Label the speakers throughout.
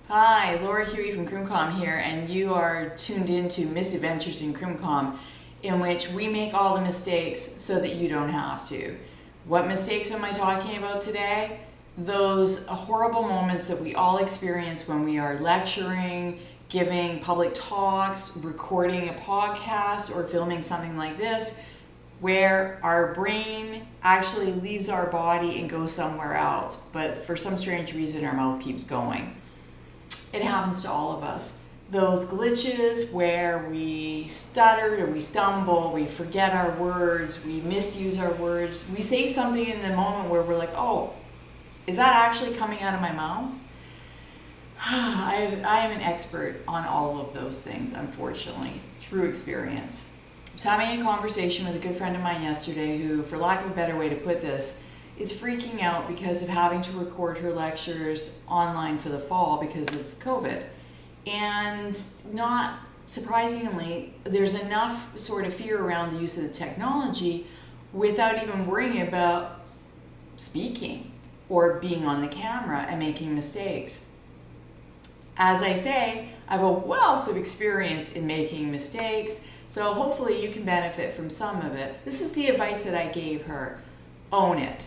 Speaker 1: Hi, Laura Huey from CrimCom here, and you are tuned into Misadventures in CrimCom, in which we make all the mistakes so that you don't have to. What mistakes am I talking about today? Those horrible moments that we all experience when we are lecturing, giving public talks, recording a podcast, or filming something like this, where our brain actually leaves our body and goes somewhere else, but for some strange reason our mouth keeps going. It happens to all of us. Those glitches where we stutter or we stumble, we forget our words, we misuse our words, we say something in the moment where we're like, oh, is that actually coming out of my mouth? I am an expert on all of those things, unfortunately, through experience. I was having a conversation with a good friend of mine yesterday who, for lack of a better way to put this, is freaking out because of having to record her lectures online for the fall because of COVID. And not surprisingly, there's enough sort of fear around the use of the technology without even worrying about speaking or being on the camera and making mistakes. As I say, I have a wealth of experience in making mistakes, so hopefully you can benefit from some of it. This is the advice that I gave her. Own it.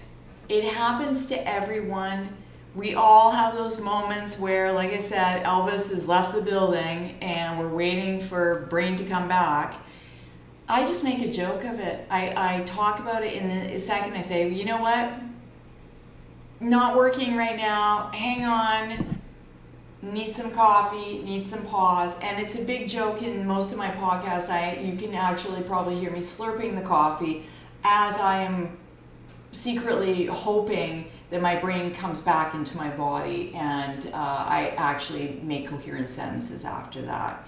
Speaker 1: It happens to everyone. We all have those moments where, like I said, Elvis has left the building and we're waiting for brain to come back. I just make a joke of it. I talk about it in a second. I say, you know what? Not working right now. Hang on. Need some coffee, need some pause. And it's a big joke in most of my podcasts. You can actually probably hear me slurping the coffee as I am secretly hoping that my brain comes back into my body and I actually make coherent sentences after that.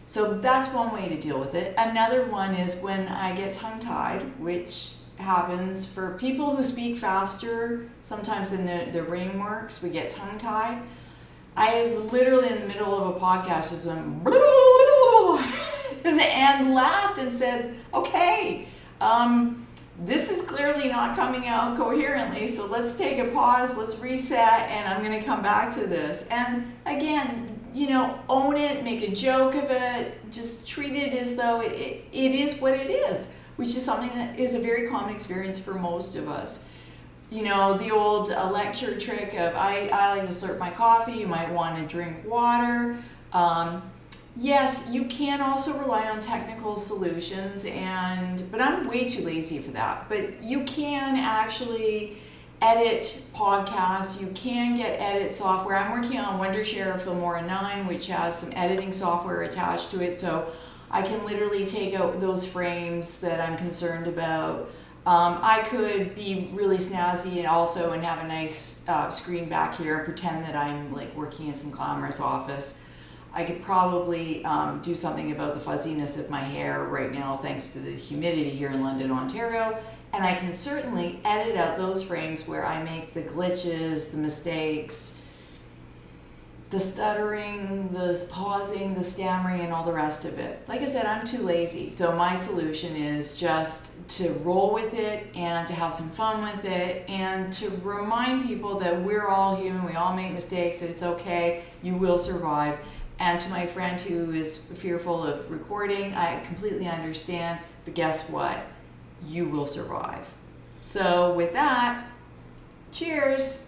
Speaker 1: So that's one way to deal with it. Another one is when I get tongue-tied, which happens for people who speak faster sometimes than their brain works. We get tongue-tied. I literally in the middle of a podcast just went and laughed and said, okay, this is clearly not coming out coherently, so let's take a pause, let's reset, and I'm going to come back to this. And again, own it, make a joke of it, just treat it as though it is what it is, which is something that is a very common experience for most of us. The old lecture trick of I like to slurp my coffee, you might want to drink water. Yes, you can also rely on technical solutions, but I'm way too lazy for that. But you can actually edit podcasts. You can get edit software. I'm working on Wondershare Filmora 9, which has some editing software attached to it, so I can literally take out those frames that I'm concerned about. I could be really snazzy and have a nice screen back here and pretend that I'm like working in some glamorous office. I could probably do something about the fuzziness of my hair right now thanks to the humidity here in London, Ontario. And I can certainly edit out those frames where I make the glitches, the mistakes, the stuttering, the pausing, the stammering, and all the rest of it. Like I said, I'm too lazy. So my solution is just to roll with it and to have some fun with it and to remind people that we're all human, we all make mistakes, that it's okay, you will survive. And to my friend who is fearful of recording, I completely understand, but guess what? You will survive. So with that, cheers.